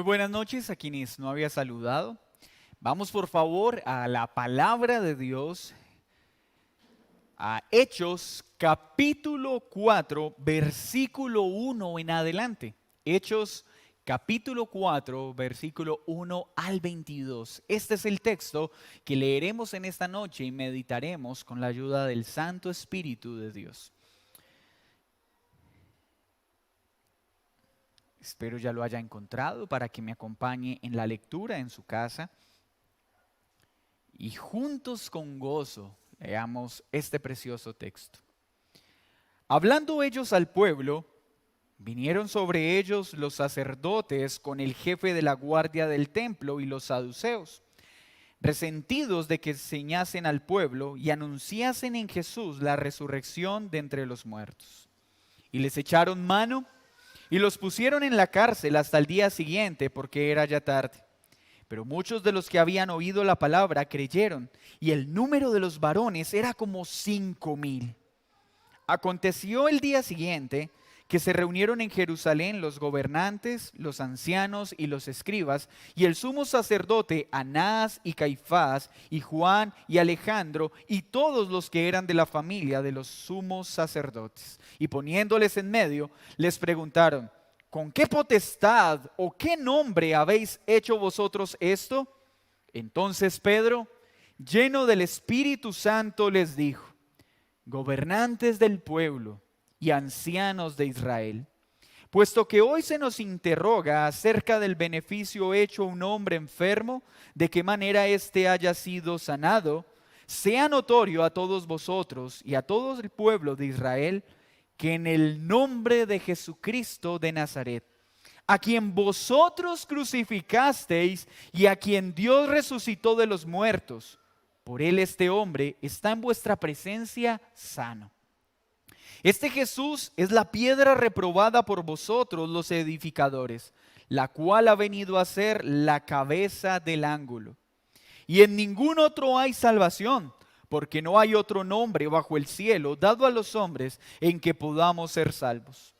Muy buenas noches a quienes no había saludado. Vamos por favor a la palabra de Dios, a Hechos capítulo 4, versículo 1 en adelante. Hechos capítulo 4, versículo 1 al 22. Este es el texto que leeremos en esta noche y meditaremos con la ayuda del Santo Espíritu de Dios. Espero ya lo haya encontrado para que me acompañe en la lectura en su casa. Y juntos con gozo leamos este precioso texto. Hablando ellos al pueblo, vinieron sobre ellos los sacerdotes con el jefe de la guardia del templo y los saduceos, resentidos de que enseñasen al pueblo y anunciasen en Jesús la resurrección de entre los muertos. Y les echaron mano y los pusieron en la cárcel hasta el día siguiente, porque era ya tarde. Pero muchos de los que habían oído la palabra creyeron, y el número de los varones era como 5,000. Aconteció el día siguiente que se reunieron en Jerusalén los gobernantes, los ancianos y los escribas, y el sumo sacerdote Anás y Caifás, y Juan y Alejandro, y todos los que eran de la familia de los sumos sacerdotes. Y poniéndoles en medio, les preguntaron: ¿con qué potestad o qué nombre habéis hecho vosotros esto? Entonces Pedro, lleno del Espíritu Santo, les dijo: gobernantes del pueblo y ancianos de Israel, puesto que hoy se nos interroga acerca del beneficio hecho a un hombre enfermo, de qué manera éste haya sido sanado, sea notorio a todos vosotros y a todo el pueblo de Israel que en el nombre de Jesucristo de Nazaret, a quien vosotros crucificasteis y a quien Dios resucitó de los muertos, por él este hombre está en vuestra presencia sano. Este Jesús es la piedra reprobada por vosotros los edificadores, la cual ha venido a ser la cabeza del ángulo. Y en ningún otro hay salvación, porque no hay otro nombre bajo el cielo dado a los hombres en que podamos ser salvos.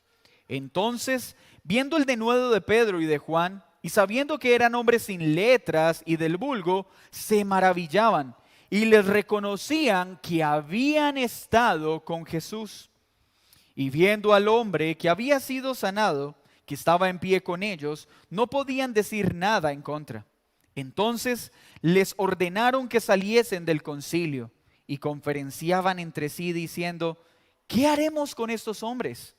Entonces, viendo el denuedo de Pedro y de Juan, y sabiendo que eran hombres sin letras y del vulgo, se maravillaban y les reconocían que habían estado con Jesús. Y viendo al hombre que había sido sanado, que estaba en pie con ellos, no podían decir nada en contra. Entonces les ordenaron que saliesen del concilio y conferenciaban entre sí diciendo: ¿qué haremos con estos hombres?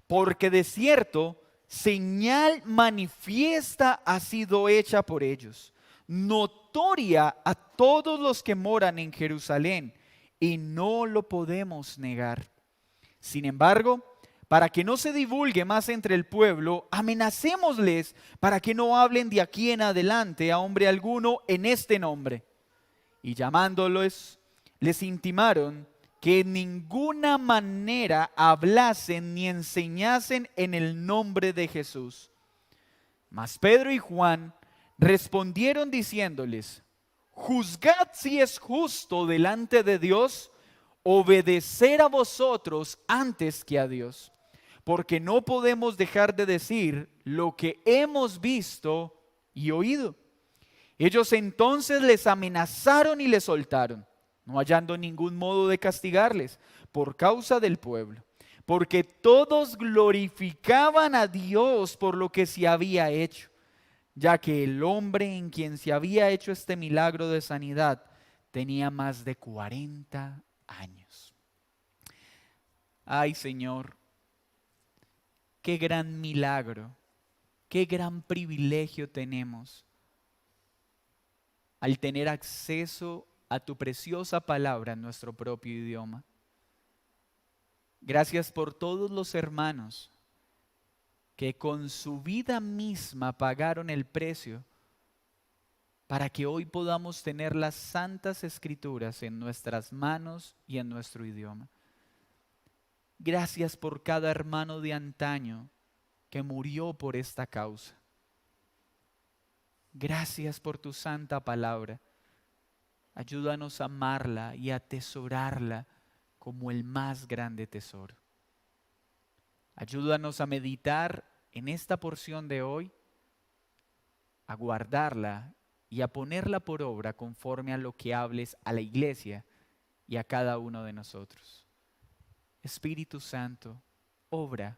Porque de cierto, señal manifiesta ha sido hecha por ellos, notoria a todos los que moran en Jerusalén, y no lo podemos negar. Sin embargo, para que no se divulgue más entre el pueblo, amenacémosles para que no hablen de aquí en adelante a hombre alguno en este nombre. Y llamándolos, les intimaron que en ninguna manera hablasen ni enseñasen en el nombre de Jesús. Mas Pedro y Juan respondieron diciéndoles: juzgad si es justo delante de Dios obedecer a vosotros antes que a Dios, porque no podemos dejar de decir lo que hemos visto y oído. Ellos entonces les amenazaron y les soltaron, no hallando ningún modo de castigarles por causa del pueblo, porque todos glorificaban a Dios por lo que se había hecho, ya que el hombre en quien se había hecho este milagro de sanidad tenía más de 40 años. Ay, Señor, qué gran milagro, qué gran privilegio tenemos al tener acceso a tu preciosa palabra en nuestro propio idioma. Gracias por todos los hermanos que con su vida misma pagaron el precio para que hoy podamos tener las santas escrituras en nuestras manos y en nuestro idioma. Gracias por cada hermano de antaño que murió por esta causa. Gracias por tu santa palabra. Ayúdanos a amarla y a atesorarla como el más grande tesoro. Ayúdanos a meditar en esta porción de hoy a guardarla y a ponerla por obra conforme a lo que hables a la iglesia y a cada uno de nosotros. Espíritu Santo, obra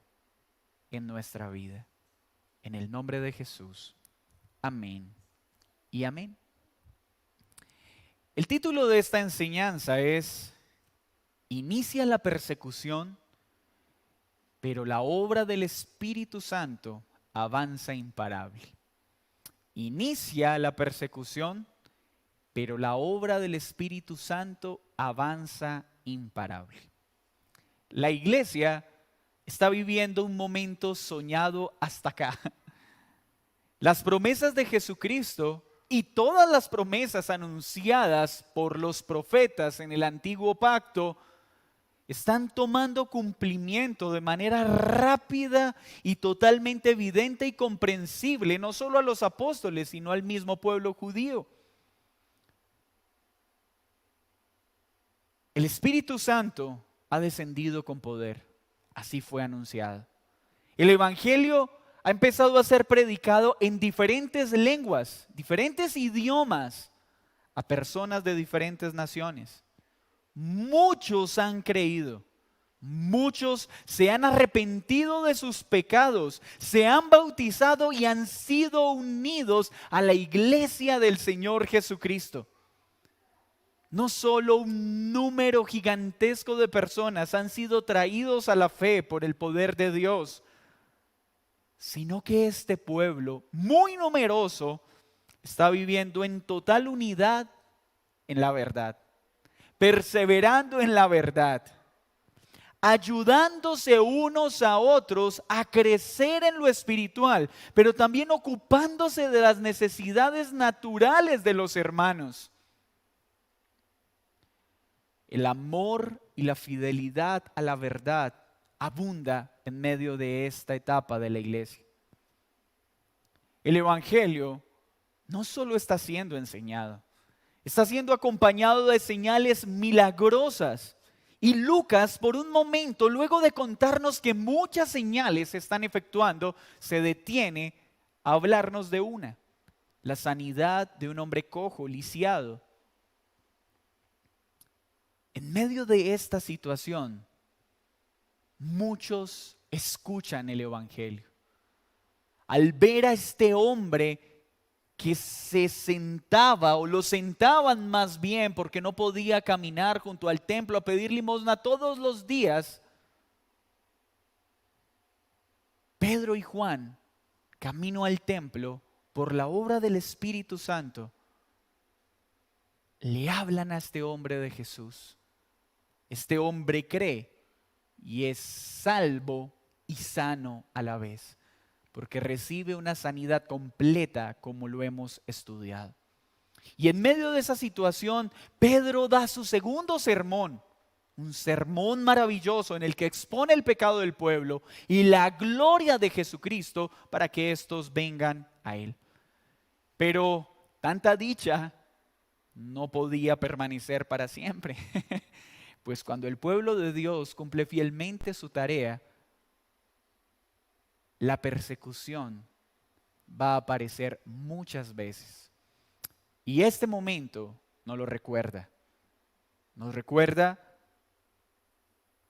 en nuestra vida. En el nombre de Jesús. Amén y amén. El título de esta enseñanza es: Inicia la persecución, pero la obra del Espíritu Santo avanza imparable. Inicia la persecución, pero la obra del Espíritu Santo avanza imparable. La iglesia está viviendo un momento soñado hasta acá. Las promesas de Jesucristo y todas las promesas anunciadas por los profetas en el antiguo pacto están tomando cumplimiento de manera rápida y totalmente evidente y comprensible, no solo a los apóstoles, sino al mismo pueblo judío. El Espíritu Santo ha descendido con poder, así fue anunciado. El Evangelio ha empezado a ser predicado en diferentes lenguas, diferentes idiomas, a personas de diferentes naciones. Muchos han creído, muchos se han arrepentido de sus pecados, se han bautizado y han sido unidos a la iglesia del Señor Jesucristo. No solo un número gigantesco de personas han sido traídos a la fe por el poder de Dios, sino que este pueblo muy numeroso está viviendo en total unidad en la verdad, perseverando en la verdad, ayudándose unos a otros a crecer en lo espiritual, pero también ocupándose de las necesidades naturales de los hermanos. El amor y la fidelidad a la verdad abunda en medio de esta etapa de la iglesia. El Evangelio no solo está siendo enseñado, está siendo acompañado de señales milagrosas. Y Lucas, por un momento, luego de contarnos que muchas señales se están efectuando, se detiene a hablarnos de una: la sanidad de un hombre cojo, lisiado. En medio de esta situación, muchos escuchan el Evangelio. Al ver a este hombre que se sentaba, o lo sentaban más bien porque no podía caminar junto al templo a pedir limosna todos los días, Pedro y Juan, camino al templo por la obra del Espíritu Santo, le hablan a este hombre de Jesús. Este hombre cree y es salvo y sano a la vez, porque recibe una sanidad completa como lo hemos estudiado. Y en medio de esa situación, Pedro da su segundo sermón, un sermón maravilloso en el que expone el pecado del pueblo y la gloria de Jesucristo para que éstos vengan a él. Pero tanta dicha no podía permanecer para siempre. Pues cuando el pueblo de Dios cumple fielmente su tarea, la persecución va a aparecer muchas veces. Y este momento nos lo recuerda. Nos recuerda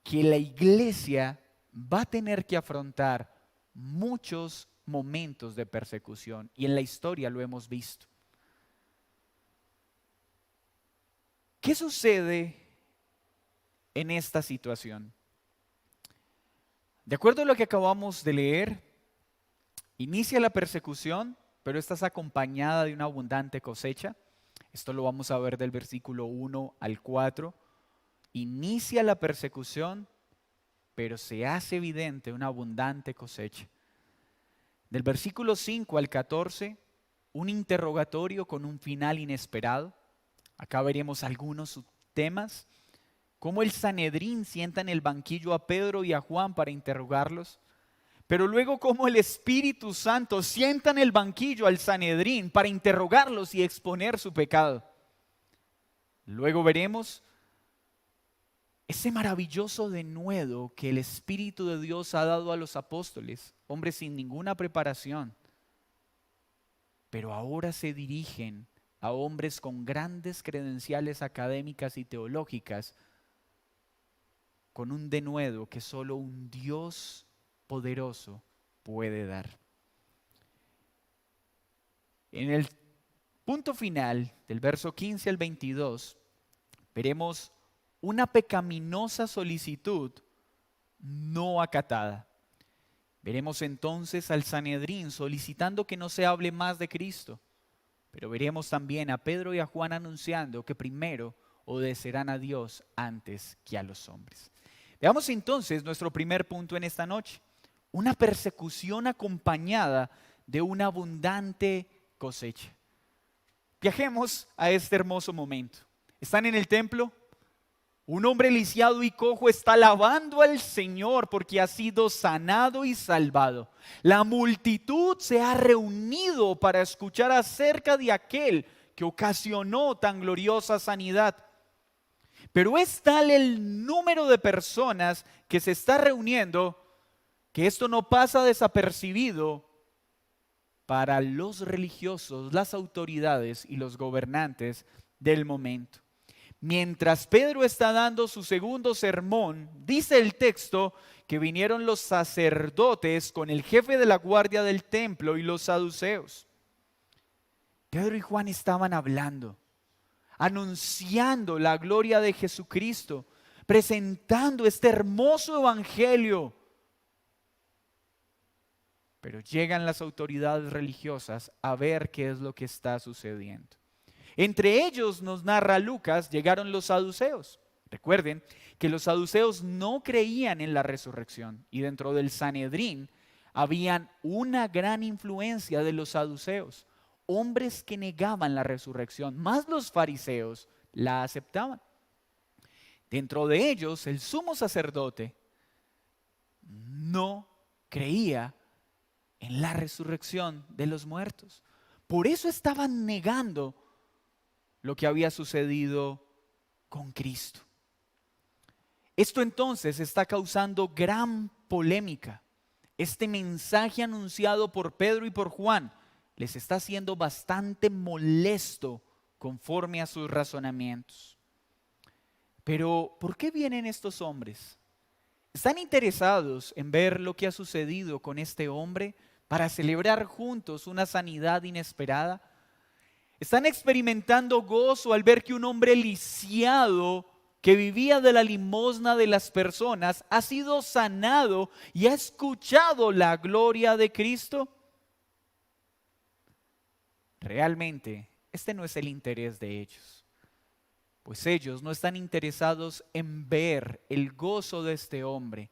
que la iglesia va a tener que afrontar muchos momentos de persecución. Y en la historia lo hemos visto. ¿Qué sucede en esta situación? De acuerdo a lo que acabamos de leer, inicia la persecución, pero esta es acompañada de una abundante cosecha. Esto lo vamos a ver del versículo 1 al 4. Inicia la persecución, pero se hace evidente una abundante cosecha. Del versículo 5 al 14, un interrogatorio con un final inesperado. Acá veremos algunos temas. Cómo el Sanedrín sienta en el banquillo a Pedro y a Juan para interrogarlos. Pero luego cómo el Espíritu Santo sienta en el banquillo al Sanedrín para interrogarlos y exponer su pecado. Luego veremos ese maravilloso denuedo que el Espíritu de Dios ha dado a los apóstoles, hombres sin ninguna preparación, pero ahora se dirigen a hombres con grandes credenciales académicas y teológicas, con un denuedo que solo un Dios poderoso puede dar. En el punto final del verso 15 al 22, veremos una pecaminosa solicitud no acatada. Veremos entonces al Sanedrín solicitando que no se hable más de Cristo, pero veremos también a Pedro y a Juan anunciando que primero obedecerán a Dios antes que a los hombres. Veamos entonces nuestro primer punto en esta noche: una persecución acompañada de una abundante cosecha. Viajemos a este hermoso momento. Están en el templo. Un hombre lisiado y cojo está alabando al Señor porque ha sido sanado y salvado. La multitud se ha reunido para escuchar acerca de aquel que ocasionó tan gloriosa sanidad. Pero es tal el número de personas que se está reuniendo que esto no pasa desapercibido para los religiosos, las autoridades y los gobernantes del momento. Mientras Pedro está dando su segundo sermón, dice el texto que vinieron los sacerdotes con el jefe de la guardia del templo y los saduceos. Pedro y Juan estaban hablando, anunciando la gloria de Jesucristo, presentando este hermoso evangelio. Pero llegan las autoridades religiosas a ver qué es lo que está sucediendo. Entre ellos, nos narra Lucas, llegaron los saduceos. Recuerden que los saduceos no creían en la resurrección, y dentro del Sanedrín habían una gran influencia de los saduceos, hombres que negaban la resurrección, más los fariseos la aceptaban. Dentro de ellos, el sumo sacerdote no creía en la resurrección de los muertos. Por eso estaban negando lo que había sucedido con Cristo. Esto entonces está causando gran polémica. Este mensaje anunciado por Pedro y por Juan les está siendo bastante molesto conforme a sus razonamientos. Pero, ¿por qué vienen estos hombres? ¿Están interesados en ver lo que ha sucedido con este hombre para celebrar juntos una sanidad inesperada? ¿Están experimentando gozo al ver que un hombre lisiado que vivía de la limosna de las personas ha sido sanado y ha escuchado la gloria de Cristo? Realmente, este no es el interés de ellos, pues ellos no están interesados en ver el gozo de este hombre,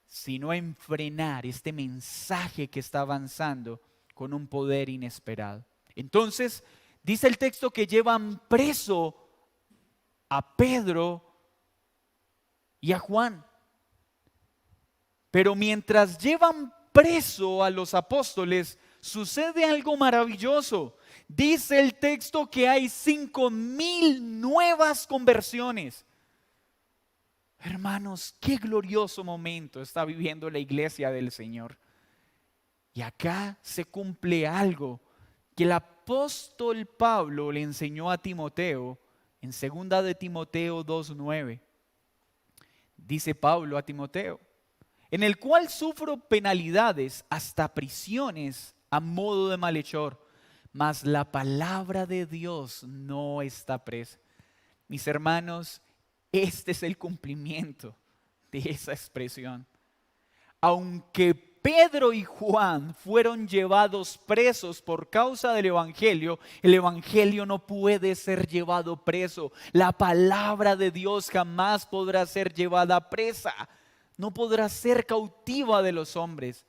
sino en frenar este mensaje que está avanzando con un poder inesperado. Entonces, dice el texto que llevan preso a Pedro y a Juan. Pero mientras llevan preso a los apóstoles, sucede algo maravilloso. Dice el texto que hay 5,000 nuevas conversiones. Hermanos, qué glorioso momento está viviendo la iglesia del Señor. Y acá se cumple algo que el apóstol Pablo le enseñó a Timoteo en 2 de Timoteo 2:9. Dice Pablo a Timoteo: en el cual sufro penalidades, hasta prisiones a modo de malhechor, mas la palabra de Dios no está presa. Mis hermanos, este es el cumplimiento de esa expresión. Aunque Pedro y Juan fueron llevados presos por causa del Evangelio, el Evangelio no puede ser llevado preso. La palabra de Dios jamás podrá ser llevada presa. No podrá ser cautiva de los hombres.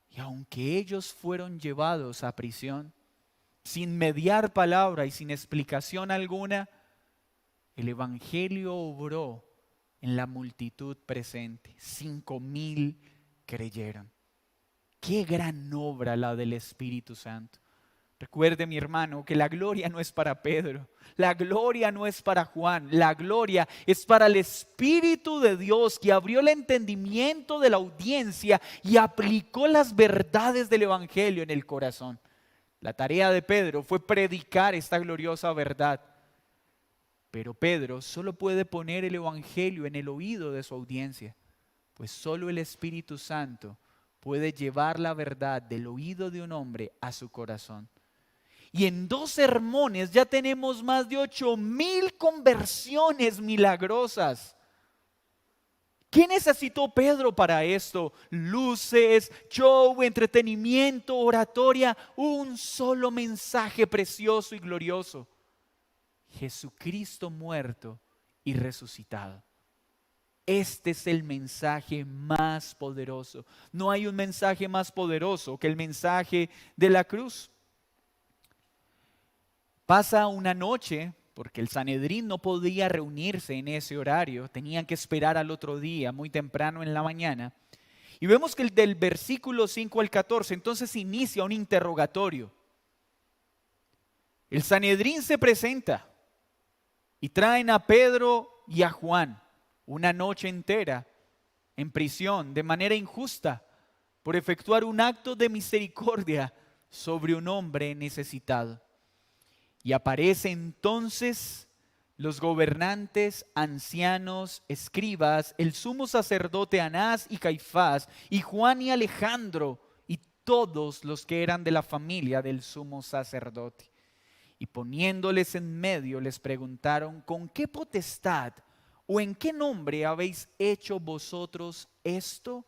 Y aunque ellos fueron llevados a prisión, sin mediar palabra y sin explicación alguna, el Evangelio obró en la multitud presente. 5,000 creyeron. Qué gran obra la del Espíritu Santo. Recuerde, mi hermano, que la gloria no es para Pedro, la gloria no es para Juan, la gloria es para el Espíritu de Dios que abrió el entendimiento de la audiencia y aplicó las verdades del Evangelio en el corazón. La tarea de Pedro fue predicar esta gloriosa verdad. Pero Pedro solo puede poner el evangelio en el oído de su audiencia, pues solo el Espíritu Santo puede llevar la verdad del oído de un hombre a su corazón. Y en 2 sermones ya tenemos más de 8,000 conversiones milagrosas. ¿Qué necesitó Pedro para esto? Luces, show, entretenimiento, oratoria, un solo mensaje precioso y glorioso: Jesucristo muerto y resucitado. Este es el mensaje más poderoso. No hay un mensaje más poderoso que el mensaje de la cruz. Pasa una noche, porque el Sanedrín no podía reunirse en ese horario, tenían que esperar al otro día, muy temprano en la mañana. Y vemos que del versículo 5 al 14, entonces inicia un interrogatorio. El Sanedrín se presenta y traen a Pedro y a Juan una noche entera en prisión de manera injusta por efectuar un acto de misericordia sobre un hombre necesitado. Y aparecen entonces los gobernantes, ancianos, escribas, el sumo sacerdote Anás y Caifás, y Juan y Alejandro, y todos los que eran de la familia del sumo sacerdote. Y poniéndoles en medio les preguntaron: ¿con qué potestad o en qué nombre habéis hecho vosotros esto?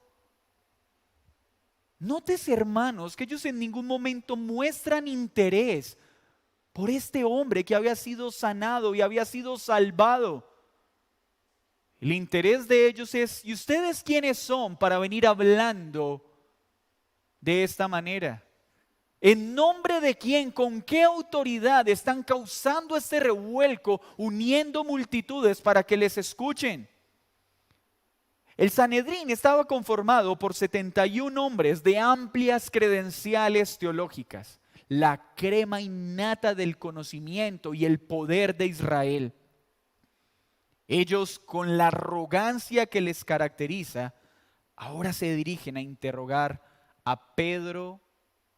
Nótese, hermanos, que ellos en ningún momento muestran interés por este hombre que había sido sanado y había sido salvado. El interés de ellos es: ¿y ustedes quiénes son para venir hablando de esta manera? ¿En nombre de quién, con qué autoridad están causando este revuelco, uniendo multitudes para que les escuchen? El Sanedrín estaba conformado por 71 hombres de amplias credenciales teológicas, la crema innata del conocimiento y el poder de Israel. Ellos, con la arrogancia que les caracteriza, ahora se dirigen a interrogar a Pedro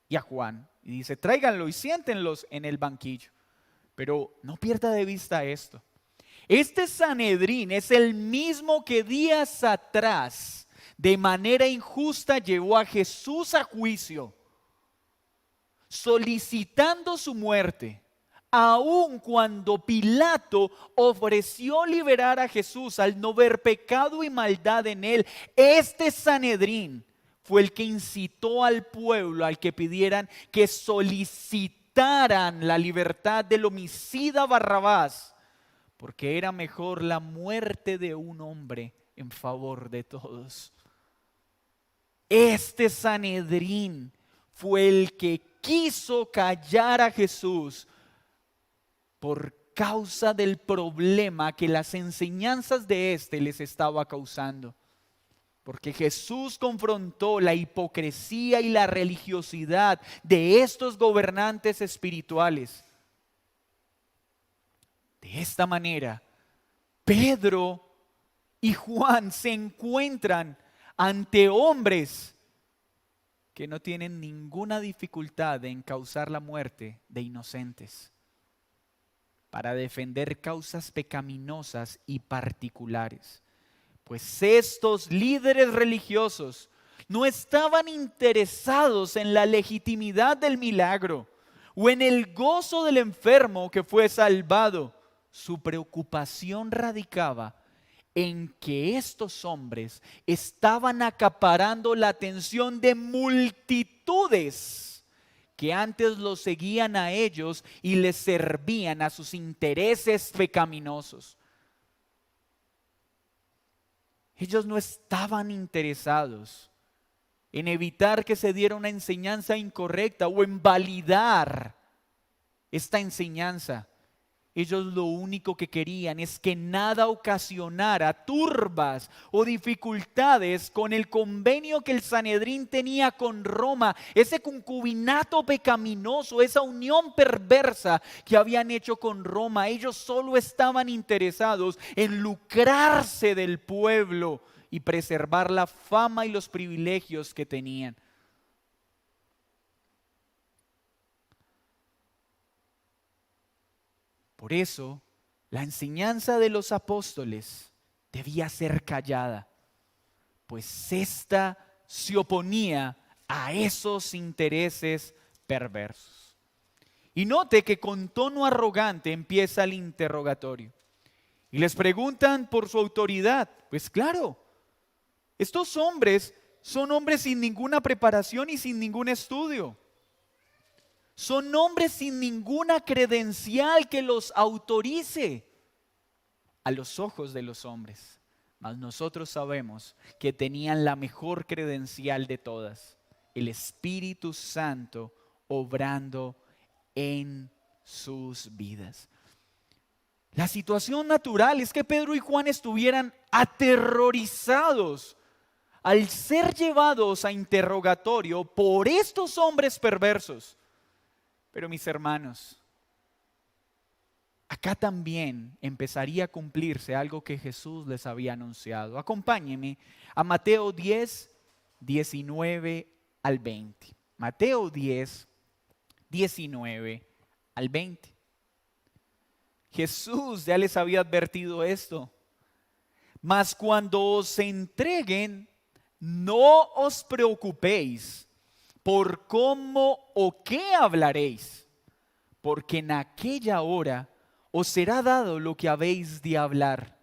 y a Juan. Y dice: tráiganlo y siéntenlos en el banquillo. Pero no pierda de vista esto. Este Sanedrín es el mismo que días atrás, de manera injusta, llevó a Jesús a juicio, solicitando su muerte, aun cuando Pilato ofreció liberar a Jesús al no ver pecado y maldad en él. Este Sanedrín fue el que incitó al pueblo al que pidieran que solicitaran la libertad del homicida Barrabás, porque era mejor la muerte de un hombre en favor de todos. Este Sanedrín fue el que quiso callar a Jesús por causa del problema que las enseñanzas de éste les estaba causando. Porque Jesús confrontó la hipocresía y la religiosidad de estos gobernantes espirituales. De esta manera, Pedro y Juan se encuentran ante hombres que no tienen ninguna dificultad en causar la muerte de inocentes, para defender causas pecaminosas y particulares. Pues estos líderes religiosos no estaban interesados en la legitimidad del milagro o en el gozo del enfermo que fue salvado. Su preocupación radicaba en que estos hombres estaban acaparando la atención de multitudes que antes los seguían a ellos y les servían a sus intereses pecaminosos. Ellos no estaban interesados en evitar que se diera una enseñanza incorrecta o en validar esta enseñanza. Ellos lo único que querían es que nada ocasionara turbas o dificultades con el convenio que el Sanedrín tenía con Roma, ese concubinato pecaminoso, esa unión perversa que habían hecho con Roma. Ellos solo estaban interesados en lucrarse del pueblo y preservar la fama y los privilegios que tenían. Por eso, la enseñanza de los apóstoles debía ser callada, pues ésta se oponía a esos intereses perversos. Y note que con tono arrogante empieza el interrogatorio. Y les preguntan por su autoridad. Pues claro, estos hombres son hombres sin ninguna preparación y sin ningún estudio. Son hombres sin ninguna credencial que los autorice a los ojos de los hombres. Mas nosotros sabemos que tenían la mejor credencial de todas, el Espíritu Santo obrando en sus vidas. La situación natural es que Pedro y Juan estuvieran aterrorizados al ser llevados a interrogatorio por estos hombres perversos. Pero mis hermanos, acá también empezaría a cumplirse algo que Jesús les había anunciado. Acompáñenme a Mateo 10, 19 al 20. Mateo 10, 19 al 20. Jesús ya les había advertido esto. Mas cuando os entreguen, no os preocupéis por cómo o qué hablaréis, porque en aquella hora os será dado lo que habéis de hablar,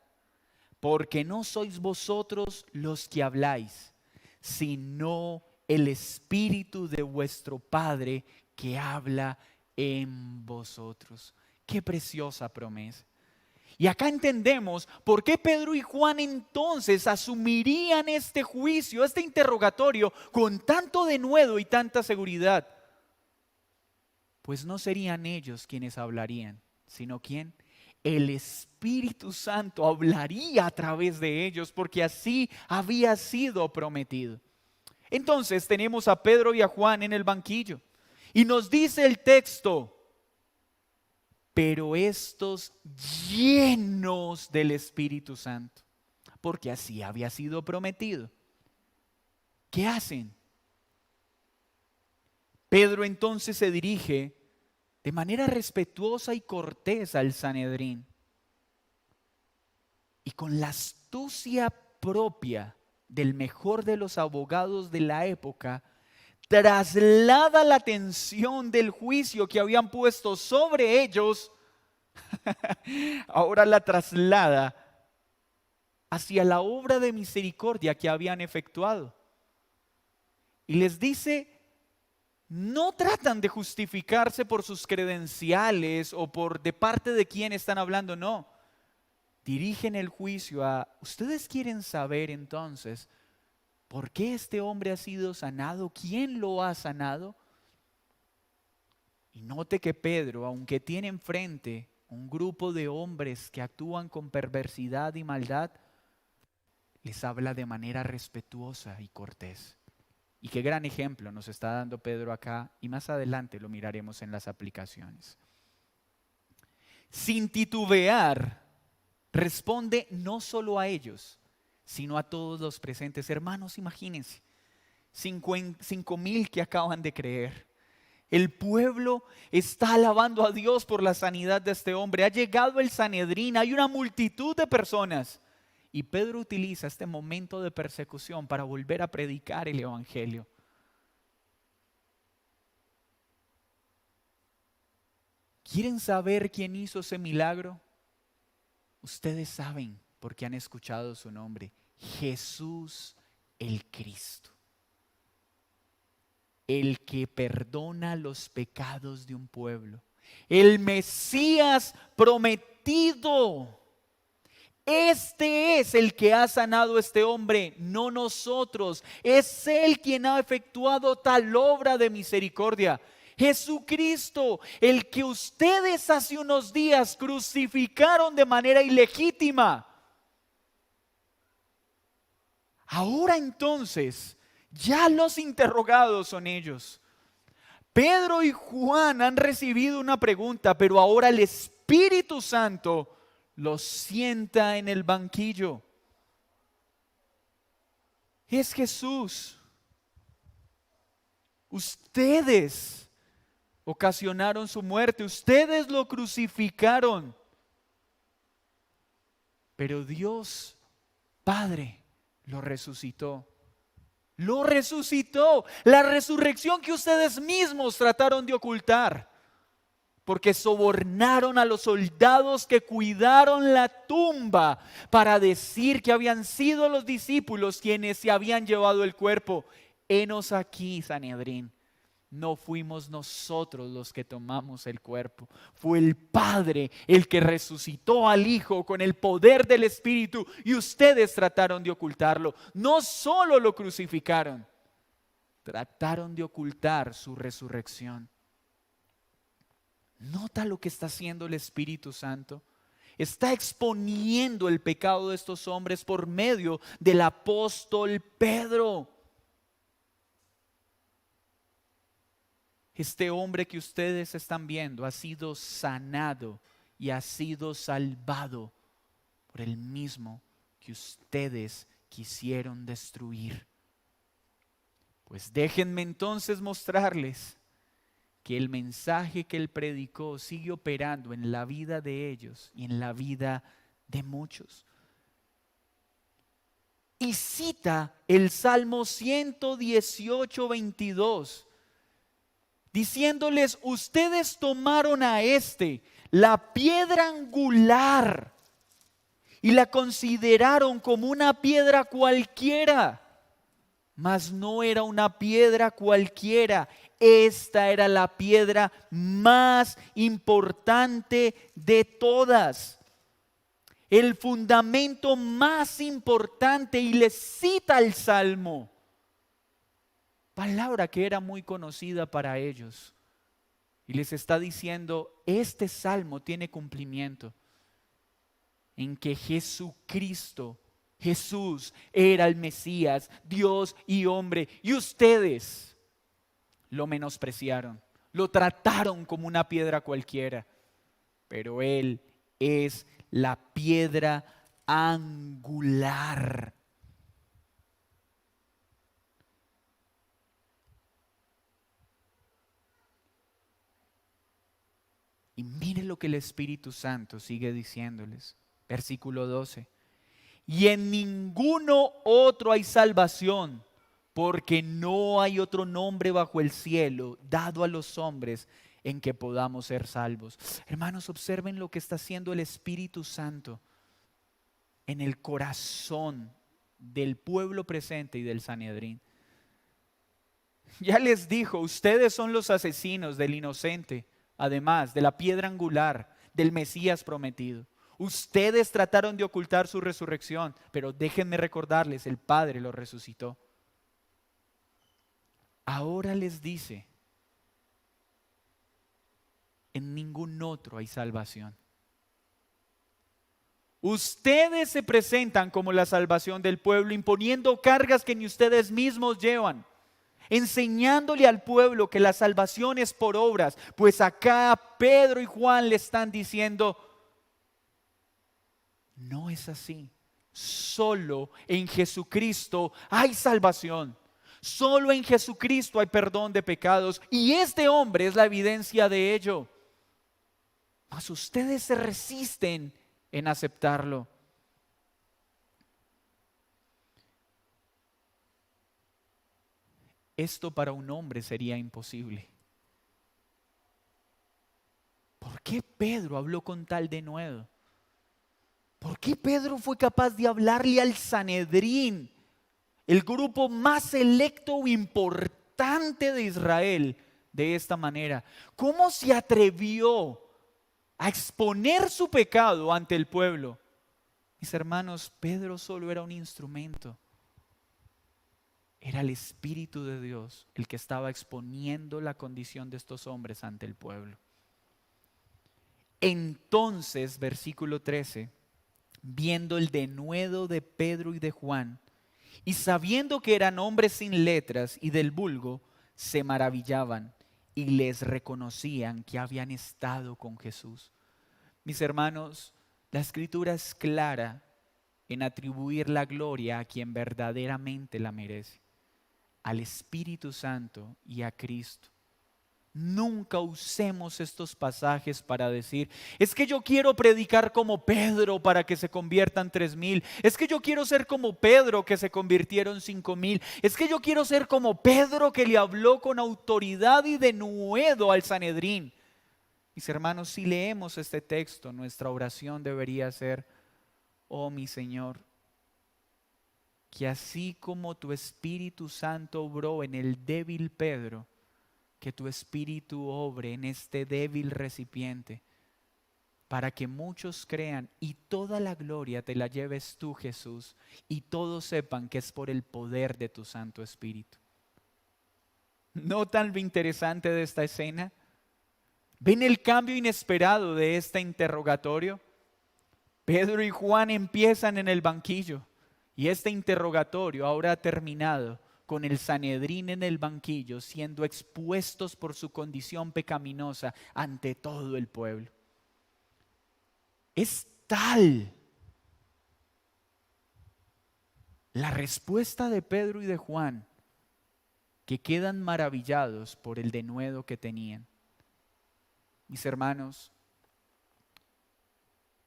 porque no sois vosotros los que habláis, sino el Espíritu de vuestro Padre que habla en vosotros. Qué preciosa promesa. Y acá entendemos por qué Pedro y Juan entonces asumirían este juicio, este interrogatorio con tanto denuedo y tanta seguridad. Pues no serían ellos quienes hablarían, sino ¿quién? El Espíritu Santo hablaría a través de ellos, porque así había sido prometido. Entonces tenemos a Pedro y a Juan en el banquillo y nos dice el texto: pero estos llenos del Espíritu Santo, porque así había sido prometido. ¿Qué hacen? Pedro entonces se dirige de manera respetuosa y cortés al Sanedrín y con la astucia propia del mejor de los abogados de la época, traslada la atención del juicio que habían puesto sobre ellos, ahora la traslada hacia la obra de misericordia que habían efectuado. Y les dice, no tratan de justificarse por sus credenciales o por de parte de quién están hablando, no. Dirigen el juicio a, ¿ustedes quieren saber entonces por qué este hombre ha sido sanado? ¿Quién lo ha sanado? Y note que Pedro, aunque tiene enfrente un grupo de hombres que actúan con perversidad y maldad, les habla de manera respetuosa y cortés. Y qué gran ejemplo nos está dando Pedro acá, y más adelante lo miraremos en las aplicaciones. Sin titubear, responde no solo a ellos, sino a todos los presentes. Hermanos, imagínense, 5,000 que acaban de creer. El pueblo está alabando a Dios por la sanidad de este hombre. Ha llegado el Sanedrín, hay una multitud de personas. Y Pedro utiliza este momento de persecución para volver a predicar el Evangelio. ¿Quieren saber quién hizo ese milagro? Ustedes saben porque han escuchado su nombre: Jesús el Cristo, el que perdona los pecados de un pueblo, el Mesías prometido. Este es el que ha sanado a este hombre, no nosotros. Es Él quien ha efectuado tal obra de misericordia. Jesucristo, el que ustedes hace unos días crucificaron de manera ilegítima. Ahora entonces, ya los interrogados son ellos. Pedro y Juan han recibido una pregunta, pero ahora el Espíritu Santo los sienta en el banquillo. Es Jesús. Ustedes ocasionaron su muerte, ustedes lo crucificaron. Pero Dios Padre lo resucitó. Lo resucitó. La resurrección que ustedes mismos trataron de ocultar. Porque sobornaron a los soldados que cuidaron la tumba para decir que habían sido los discípulos quienes se habían llevado el cuerpo. Henos aquí, Sanedrín. No fuimos nosotros los que tomamos el cuerpo. Fue el Padre el que resucitó al Hijo con el poder del Espíritu y ustedes trataron de ocultarlo. No solo lo crucificaron, trataron de ocultar su resurrección. Nota lo que está haciendo el Espíritu Santo. Está exponiendo el pecado de estos hombres por medio del apóstol Pedro. Este hombre que ustedes están viendo ha sido sanado y ha sido salvado por el mismo que ustedes quisieron destruir. Pues déjenme entonces mostrarles que el mensaje que él predicó sigue operando en la vida de ellos y en la vida de muchos. Y cita el Salmo 118, 22. Diciéndoles, ustedes tomaron a la piedra angular, y la consideraron como una piedra cualquiera. Mas no era una piedra cualquiera. Esta era la piedra más importante de todas. El fundamento más importante, y les cita el Salmo. Palabra que era muy conocida para ellos. Y les está diciendo, este salmo tiene cumplimiento en que Jesucristo, Jesús era el Mesías, Dios y hombre. Y ustedes lo menospreciaron, lo trataron como una piedra cualquiera. Pero Él es la piedra angular. Y miren lo que el Espíritu Santo sigue diciéndoles. Versículo 12. Y en ninguno otro hay salvación, porque no hay otro nombre bajo el cielo dado a los hombres en que podamos ser salvos. Hermanos, observen lo que está haciendo el Espíritu Santo en el corazón del pueblo presente y del Sanedrín. Ya les dijo, ustedes son los asesinos del inocente. Además de la piedra angular del Mesías prometido. Ustedes trataron de ocultar su resurrección, pero déjenme recordarles, el Padre lo resucitó. Ahora les dice, en ningún otro hay salvación. Ustedes se presentan como la salvación del pueblo, imponiendo cargas que ni ustedes mismos llevan. Enseñándole al pueblo que la salvación es por obras, pues acá Pedro y Juan le están diciendo, no es así. Solo en Jesucristo hay salvación. Solo en Jesucristo hay perdón de pecados. Y este hombre es la evidencia de ello. Mas ustedes se resisten en aceptarlo. Esto para un hombre sería imposible. ¿Por qué Pedro habló con tal denuedo? ¿Por qué Pedro fue capaz de hablarle al Sanedrín, el grupo más selecto o importante de Israel, de esta manera? ¿Cómo se atrevió a exponer su pecado ante el pueblo? Mis hermanos, Pedro solo era un instrumento. Era el Espíritu de Dios el que estaba exponiendo la condición de estos hombres ante el pueblo. Entonces, versículo 13, viendo el denuedo de Pedro y de Juan, y sabiendo que eran hombres sin letras y del vulgo, se maravillaban y les reconocían que habían estado con Jesús. Mis hermanos, la Escritura es clara en atribuir la gloria a quien verdaderamente la merece, al Espíritu Santo y a Cristo. Nunca usemos estos pasajes para decir, es que yo quiero predicar como Pedro para que se conviertan 3,000. Es que yo quiero ser como Pedro que se convirtieron 5,000. Es que yo quiero ser como Pedro que le habló con autoridad y denuedo al Sanedrín. Mis hermanos, si leemos este texto, nuestra oración debería ser, oh mi Señor, que así como tu Espíritu Santo obró en el débil Pedro, que tu Espíritu obre en este débil recipiente, para que muchos crean y toda la gloria te la lleves tú, Jesús, y todos sepan que es por el poder de tu Santo Espíritu. ¿Notan lo interesante de esta escena? ¿Ven el cambio inesperado de este interrogatorio? Pedro y Juan empiezan en el banquillo y este interrogatorio ahora ha terminado con el Sanedrín en el banquillo, siendo expuestos por su condición pecaminosa ante todo el pueblo. Es tal la respuesta de Pedro y de Juan que quedan maravillados por el denuedo que tenían. Mis hermanos,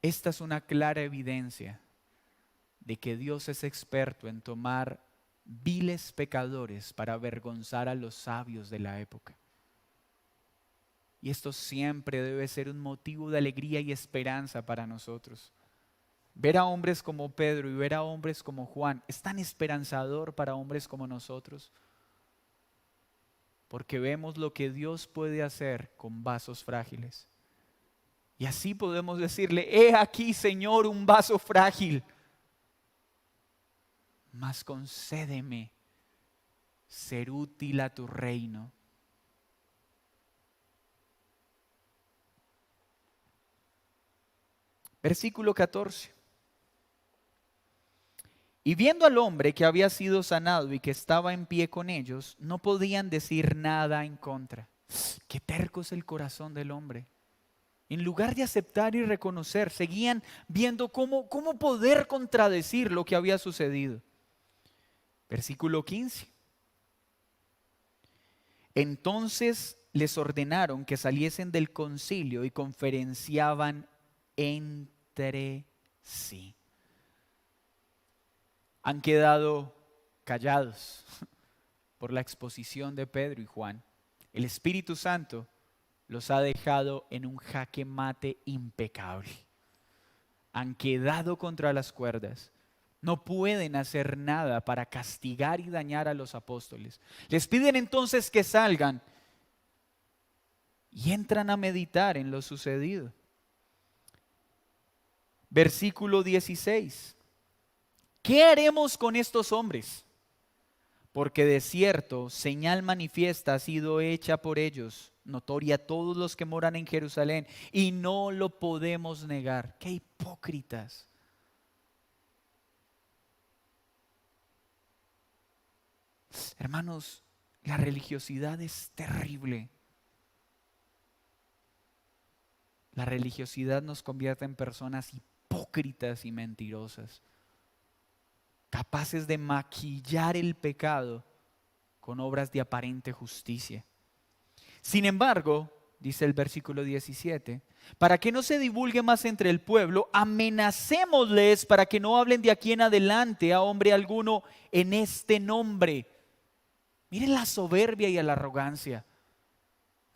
esta es una clara evidencia de que Dios es experto en tomar viles pecadores para avergonzar a los sabios de la época. Y esto siempre debe ser un motivo de alegría y esperanza para nosotros. Ver a hombres como Pedro y ver a hombres como Juan es tan esperanzador para hombres como nosotros, porque vemos lo que Dios puede hacer con vasos frágiles. Y así podemos decirle, he aquí, Señor, un vaso frágil, mas concédeme ser útil a tu reino. Versículo 14. Y viendo al hombre que había sido sanado y que estaba en pie con ellos, no podían decir nada en contra. Qué terco es el corazón del hombre. En lugar de aceptar y reconocer, seguían viendo cómo poder contradecir lo que había sucedido. Versículo 15. Entonces les ordenaron que saliesen del concilio y conferenciaban entre sí. Han quedado callados por la exposición de Pedro y Juan. El Espíritu Santo los ha dejado en un jaque mate impecable. Han quedado contra las cuerdas. No pueden hacer nada para castigar y dañar a los apóstoles. Les piden entonces que salgan y entran a meditar en lo sucedido. Versículo 16. ¿Qué haremos con estos hombres? Porque de cierto, señal manifiesta ha sido hecha por ellos, notoria a todos los que moran en Jerusalén, y no lo podemos negar. ¡Qué hipócritas! Hermanos, la religiosidad es terrible. La religiosidad nos convierte en personas hipócritas y mentirosas, capaces de maquillar el pecado con obras de aparente justicia. Sin embargo, dice el versículo 17, para que no se divulgue más entre el pueblo, amenacémosles para que no hablen de aquí en adelante a hombre alguno en este nombre. Miren la soberbia y la arrogancia.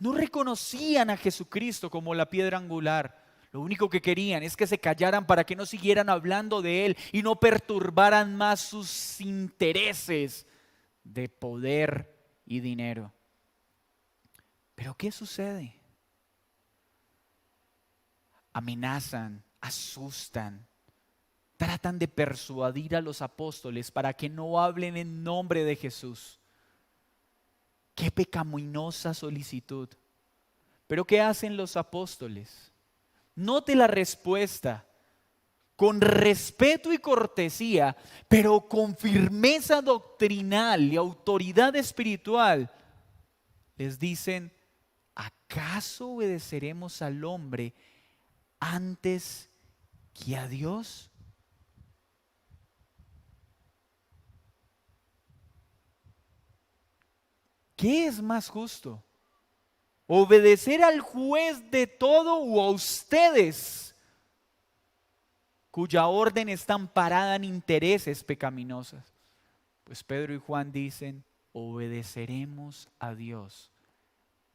No reconocían a Jesucristo como la piedra angular. Lo único que querían es que se callaran para que no siguieran hablando de Él y no perturbaran más sus intereses de poder y dinero. Pero ¿qué sucede? Amenazan, asustan, tratan de persuadir a los apóstoles para que no hablen en nombre de Jesús. Qué pecaminosa solicitud. Pero ¿qué hacen los apóstoles? Note la respuesta. Con respeto y cortesía, pero con firmeza doctrinal y autoridad espiritual, les dicen, ¿acaso obedeceremos al hombre antes que a Dios? ¿Qué es más justo? ¿Obedecer al juez de todo o a ustedes, cuya orden está amparada en intereses pecaminosos? Pues Pedro y Juan dicen, obedeceremos a Dios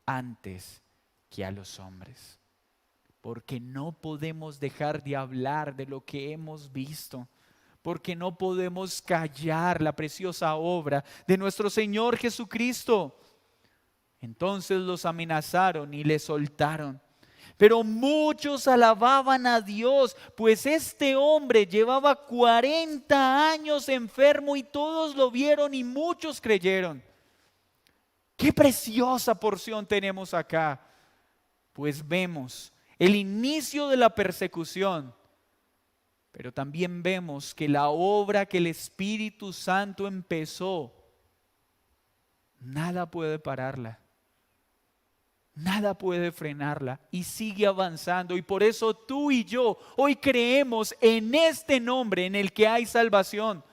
antes que a los hombres, porque no podemos dejar de hablar de lo que hemos visto, porque no podemos callar la preciosa obra de nuestro Señor Jesucristo. Entonces los amenazaron y les soltaron. Pero muchos alababan a Dios, pues este hombre llevaba 40 años enfermo y todos lo vieron y muchos creyeron. Qué preciosa porción tenemos acá. Pues vemos el inicio de la persecución, pero también vemos que la obra que el Espíritu Santo empezó, nada puede pararla. Nada puede frenarla y sigue avanzando. Y por eso tú y yo hoy creemos en este nombre en el que hay salvación.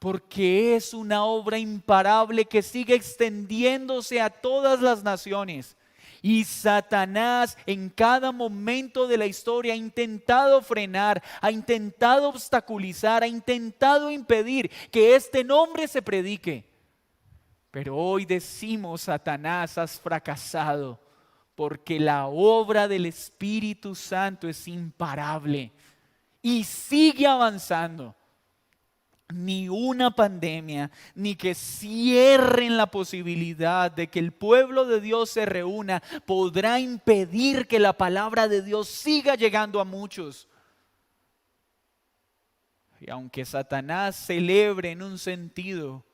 Porque es una obra imparable que sigue extendiéndose a todas las naciones. Y Satanás en cada momento de la historia ha intentado frenar, ha intentado obstaculizar, ha intentado impedir que este nombre se predique. Pero hoy decimos, Satanás, has fracasado, porque la obra del Espíritu Santo es imparable y sigue avanzando. Ni una pandemia, ni que cierren la posibilidad de que el pueblo de Dios se reúna, podrá impedir que la palabra de Dios siga llegando a muchos. Y aunque Satanás celebre en un sentido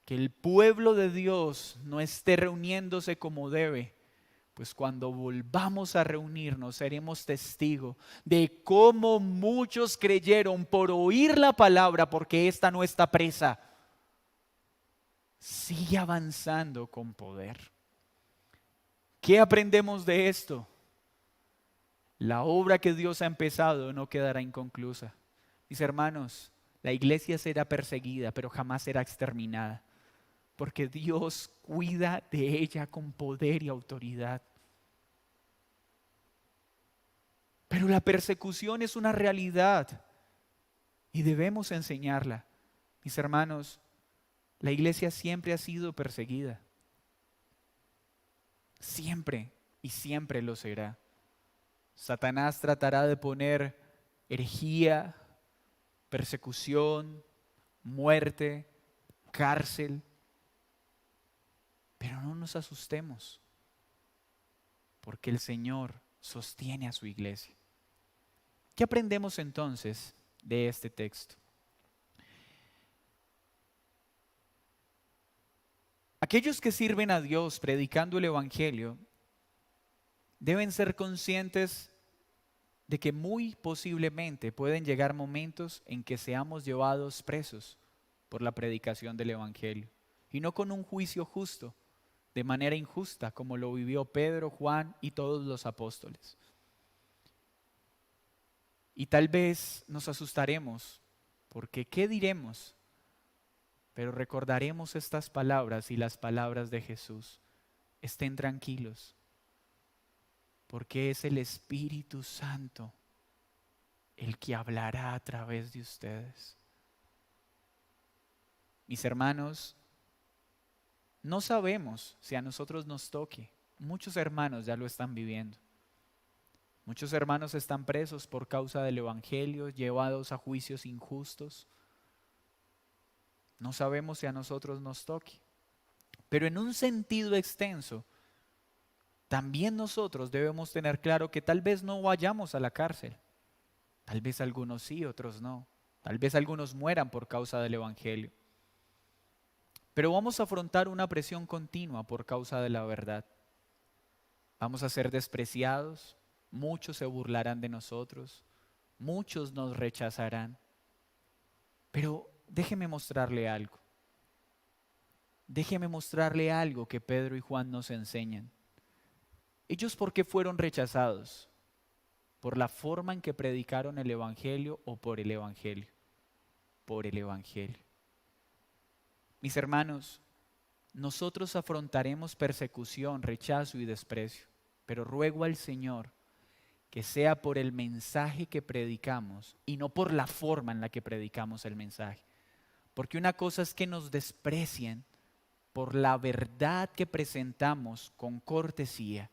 que el pueblo de Dios no esté reuniéndose como debe, pues cuando volvamos a reunirnos seremos testigos de cómo muchos creyeron por oír la palabra, porque esta no está presa. Sigue avanzando con poder. ¿Qué aprendemos de esto? La obra que Dios ha empezado no quedará inconclusa. Mis hermanos, la iglesia será perseguida, pero jamás será exterminada, porque Dios cuida de ella con poder y autoridad. Pero la persecución es una realidad y debemos enseñarla. Mis hermanos, la iglesia siempre ha sido perseguida. Siempre y siempre lo será. Satanás tratará de poner herejía, persecución, muerte, cárcel. Pero no nos asustemos, porque el Señor sostiene a su iglesia. ¿Qué aprendemos entonces de este texto? Aquellos que sirven a Dios predicando el Evangelio deben ser conscientes de que muy posiblemente pueden llegar momentos en que seamos llevados presos por la predicación del Evangelio, y no con un juicio justo, de manera injusta, como lo vivió Pedro, Juan y todos los apóstoles. Y tal vez nos asustaremos, porque ¿qué diremos? Pero recordaremos estas palabras y las palabras de Jesús. Estén tranquilos, porque es el Espíritu Santo el que hablará a través de ustedes. Mis hermanos, no sabemos si a nosotros nos toque. Muchos hermanos ya lo están viviendo. Muchos hermanos están presos por causa del Evangelio, llevados a juicios injustos. No sabemos si a nosotros nos toque. Pero en un sentido extenso, también nosotros debemos tener claro que tal vez no vayamos a la cárcel. Tal vez algunos sí, otros no. Tal vez algunos mueran por causa del Evangelio. Pero vamos a afrontar una presión continua por causa de la verdad. Vamos a ser despreciados, muchos se burlarán de nosotros, muchos nos rechazarán. Pero déjeme mostrarle algo. Déjeme mostrarle algo que Pedro y Juan nos enseñan. ¿Ellos por qué fueron rechazados? ¿Por la forma en que predicaron el Evangelio o por el Evangelio? Por el Evangelio. Mis hermanos, nosotros afrontaremos persecución, rechazo y desprecio, pero ruego al Señor que sea por el mensaje que predicamos y no por la forma en la que predicamos el mensaje. Porque una cosa es que nos desprecien por la verdad que presentamos con cortesía,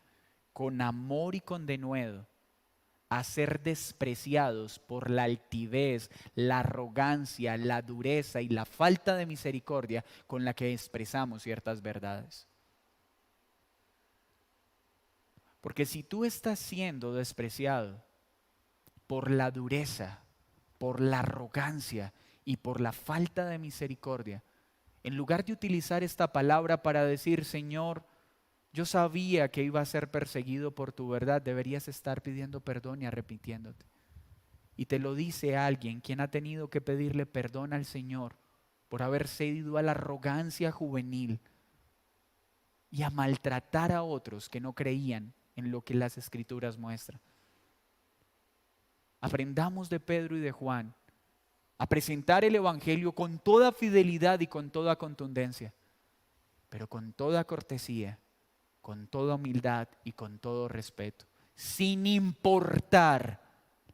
con amor y con denuedo, a ser despreciados por la altivez, la arrogancia, la dureza y la falta de misericordia con la que expresamos ciertas verdades. Porque si tú estás siendo despreciado por la dureza, por la arrogancia y por la falta de misericordia, en lugar de utilizar esta palabra para decir, Señor, yo sabía que iba a ser perseguido por tu verdad, deberías estar pidiendo perdón y arrepintiéndote. Y te lo dice alguien quien ha tenido que pedirle perdón al Señor por haber cedido a la arrogancia juvenil y a maltratar a otros que no creían en lo que las Escrituras muestran. Aprendamos de Pedro y de Juan a presentar el Evangelio con toda fidelidad y con toda contundencia, pero con toda cortesía, con toda humildad y con todo respeto, sin importar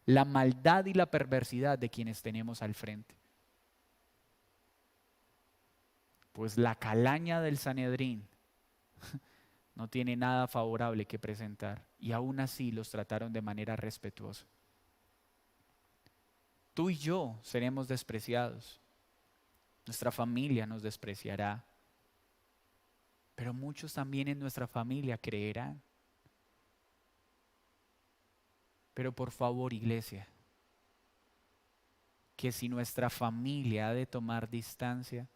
la maldad y la perversidad de quienes tenemos al frente. Pues la calaña del Sanedrín no tiene nada favorable que presentar y aún así los trataron de manera respetuosa. Tú y yo seremos despreciados, nuestra familia nos despreciará, pero muchos también en nuestra familia creerán. Pero por favor, iglesia, que si nuestra familia ha de tomar distancia,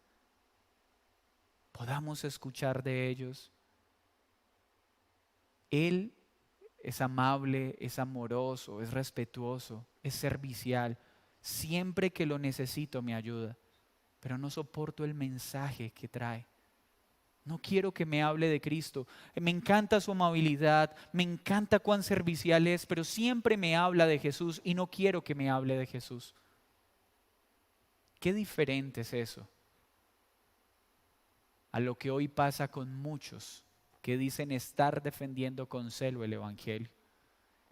podamos escuchar de ellos. Él es amable, es amoroso, es respetuoso, es servicial. Siempre que lo necesito me ayuda, pero no soporto el mensaje que trae. No quiero que me hable de Cristo. Me encanta su amabilidad, me encanta cuán servicial es, pero siempre me habla de Jesús y no quiero que me hable de Jesús. Qué diferente es eso a lo que hoy pasa con muchos que dicen estar defendiendo con celo el Evangelio.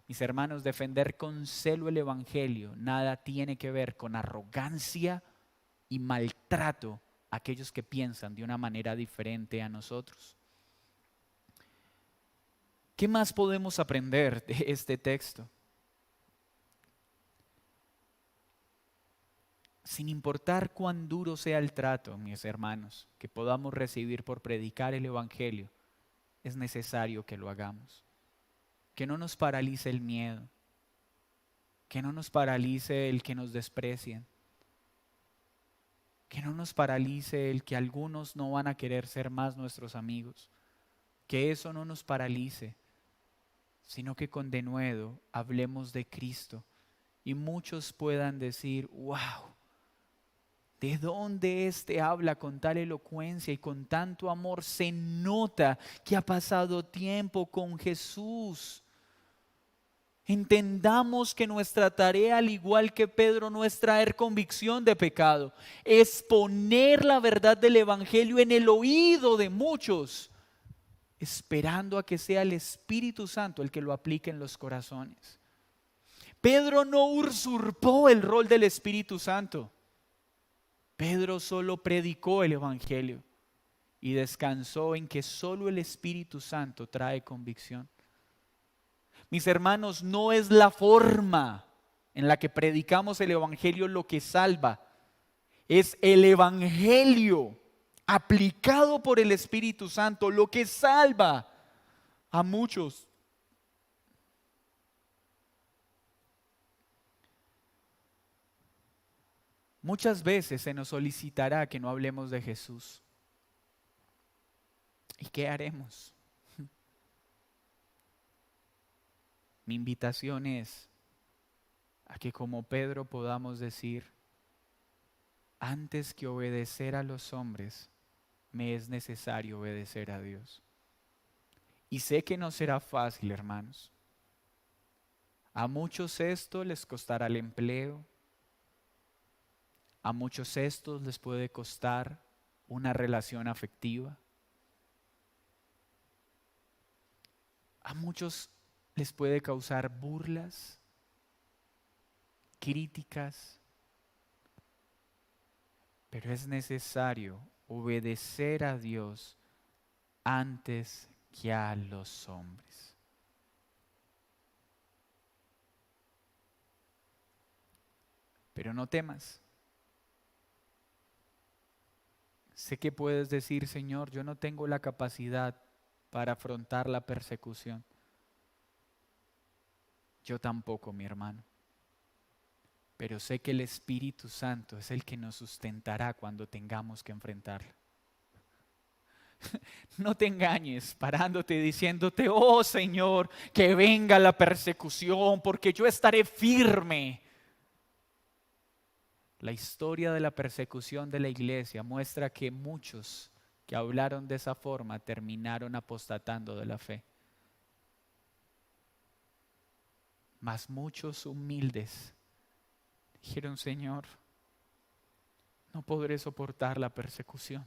Mis hermanos, defender con celo el Evangelio nada tiene que ver con arrogancia y maltrato a aquellos que piensan de una manera diferente a nosotros. ¿Qué más podemos aprender de este texto? Sin importar cuán duro sea el trato, mis hermanos, que podamos recibir por predicar el Evangelio, es necesario que lo hagamos. Que no nos paralice el miedo, que no nos paralice el que nos desprecien, que no nos paralice el que algunos no van a querer ser más nuestros amigos, que eso no nos paralice, sino que con denuedo hablemos de Cristo y muchos puedan decir, wow, ¿de dónde éste habla con tal elocuencia y con tanto amor? Se nota que ha pasado tiempo con Jesús. Entendamos que nuestra tarea, al igual que Pedro, no es traer convicción de pecado, es poner la verdad del Evangelio en el oído de muchos, esperando a que sea el Espíritu Santo el que lo aplique en los corazones. Pedro no usurpó el rol del Espíritu Santo. Pedro solo predicó el Evangelio y descansó en que solo el Espíritu Santo trae convicción. Mis hermanos, no es la forma en la que predicamos el Evangelio lo que salva. Es el Evangelio aplicado por el Espíritu Santo lo que salva a muchos. Muchas veces se nos solicitará que no hablemos de Jesús. ¿Y qué haremos? Mi invitación es a que como Pedro podamos decir, antes que obedecer a los hombres, me es necesario obedecer a Dios. Y sé que no será fácil, hermanos. A muchos esto les costará el empleo. A muchos estos les puede costar una relación afectiva. A muchos les puede causar burlas, críticas, pero es necesario obedecer a Dios antes que a los hombres. Pero no temas. Sé que puedes decir, Señor, yo no tengo la capacidad para afrontar la persecución. Yo tampoco, mi hermano. Pero sé que el Espíritu Santo es el que nos sustentará cuando tengamos que enfrentarla. No te engañes parándote y diciéndote, oh Señor, que venga la persecución porque yo estaré firme. La historia de la persecución de la iglesia muestra que muchos que hablaron de esa forma terminaron apostatando de la fe. Mas muchos humildes dijeron, Señor, no podré soportar la persecución.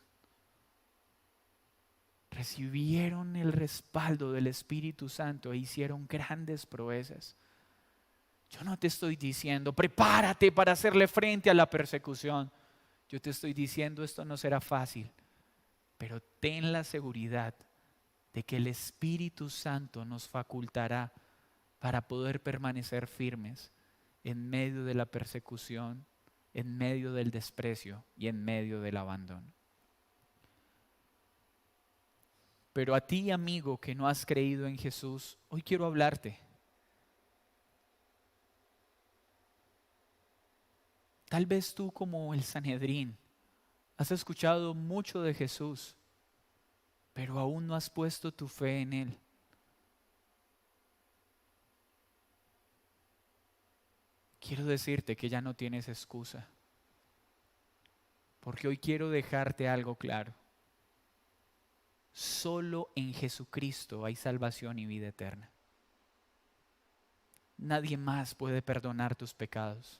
Recibieron el respaldo del Espíritu Santo e hicieron grandes proezas. Yo no te estoy diciendo, prepárate para hacerle frente a la persecución. Yo te estoy diciendo, esto no será fácil, pero ten la seguridad de que el Espíritu Santo nos facultará para poder permanecer firmes en medio de la persecución, en medio del desprecio y en medio del abandono. Pero a ti, amigo, que no has creído en Jesús, hoy quiero hablarte. Tal vez tú, como el Sanedrín, has escuchado mucho de Jesús, pero aún no has puesto tu fe en Él. Quiero decirte que ya no tienes excusa, porque hoy quiero dejarte algo claro. Solo en Jesucristo hay salvación y vida eterna. Nadie más puede perdonar tus pecados.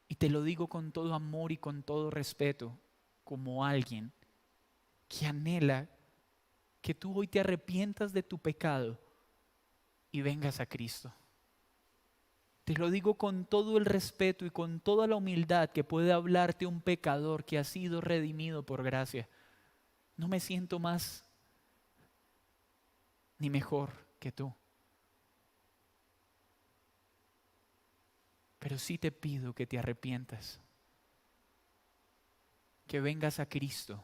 Y te lo digo con todo amor y con todo respeto, como alguien que anhela que tú hoy te arrepientas de tu pecado y vengas a Cristo. Te lo digo con todo el respeto y con toda la humildad que puede hablarte un pecador que ha sido redimido por gracia. No me siento más ni mejor que tú. Pero sí te pido que te arrepientas, que vengas a Cristo.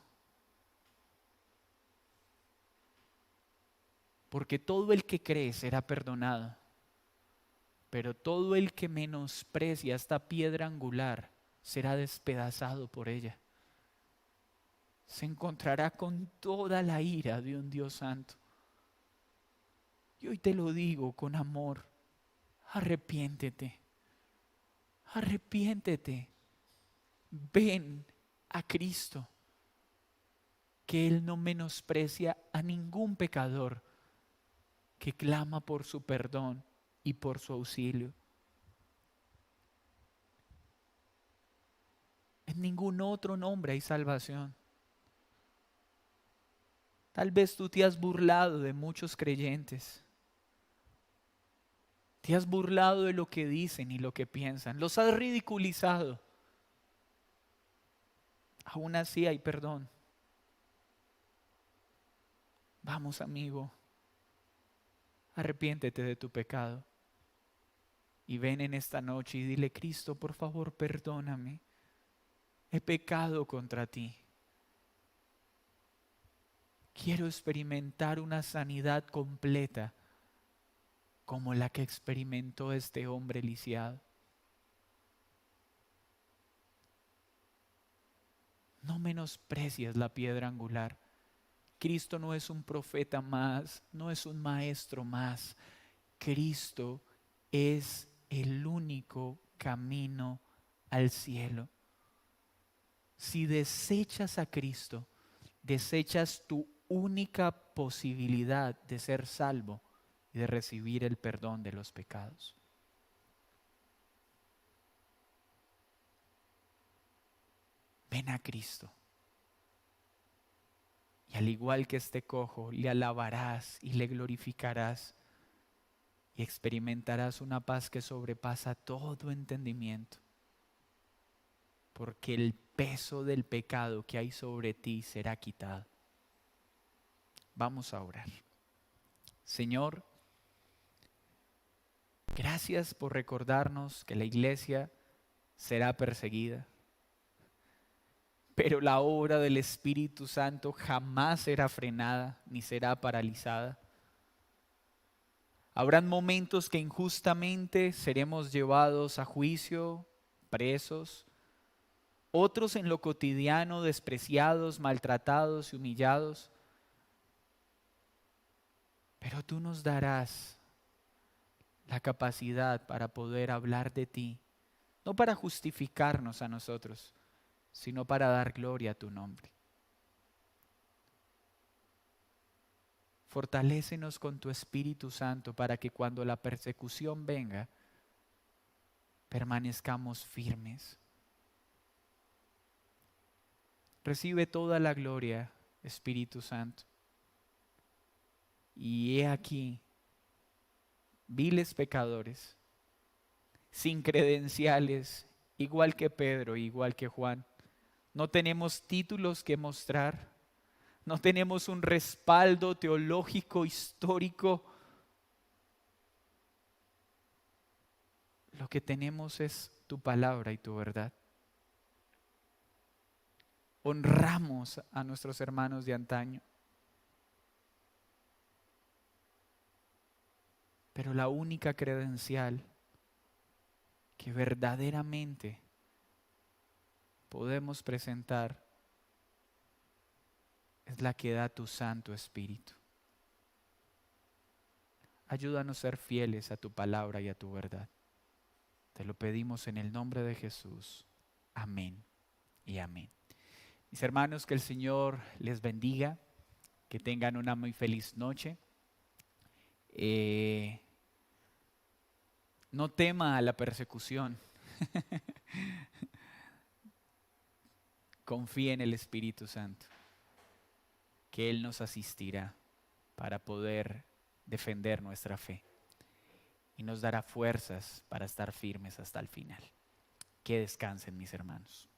Porque todo el que cree será perdonado, pero todo el que menosprecia esta piedra angular será despedazado por ella. Se encontrará con toda la ira de un Dios santo. Y hoy te lo digo con amor, arrepiéntete, arrepiéntete, ven a Cristo, que Él no menosprecia a ningún pecador que clama por su perdón y por su auxilio. En ningún otro nombre hay salvación. Tal vez tú te has burlado de muchos creyentes. Te has burlado de lo que dicen y lo que piensan. Los has ridiculizado. Aún así hay perdón. Vamos, amigo, arrepiéntete de tu pecado. Y ven en esta noche y dile, Cristo, por favor, perdóname. He pecado contra ti. Quiero experimentar una sanidad completa como la que experimentó este hombre lisiado. No menosprecies la piedra angular. Cristo no es un profeta más, no es un maestro más. Cristo es el único camino al cielo. Si desechas a Cristo, desechas tu única posibilidad de ser salvo y de recibir el perdón de los pecados. Ven a Cristo Y al igual que este cojo, le alabarás y le glorificarás y experimentarás una paz que sobrepasa todo entendimiento, porque el peso del pecado que hay sobre ti será quitado. Vamos a orar. Señor, gracias por recordarnos que la iglesia será perseguida, pero la obra del Espíritu Santo jamás será frenada ni será paralizada. Habrán momentos que injustamente seremos llevados a juicio, presos, otros en lo cotidiano despreciados, maltratados y humillados. Pero tú nos darás la capacidad para poder hablar de ti, no para justificarnos a nosotros, sino para dar gloria a tu nombre. Fortalécenos con tu Espíritu Santo para que cuando la persecución venga, permanezcamos firmes. Recibe toda la gloria, Espíritu Santo. Y he aquí, viles pecadores, sin credenciales, igual que Pedro, igual que Juan. No tenemos títulos que mostrar, no tenemos un respaldo teológico, histórico. Lo que tenemos es tu palabra y tu verdad. Honramos a nuestros hermanos de antaño. Pero la única credencial que verdaderamente podemos presentar es la que da tu Santo Espíritu. Ayúdanos a ser fieles a tu palabra y a tu verdad. Te lo pedimos en el nombre de Jesús. Amén y amén. Mis hermanos, que el Señor les bendiga, que tengan una muy feliz noche. No tema a la persecución. Confía en el Espíritu Santo, que Él nos asistirá para poder defender nuestra fe y nos dará fuerzas para estar firmes hasta el final. Que descansen, mis hermanos.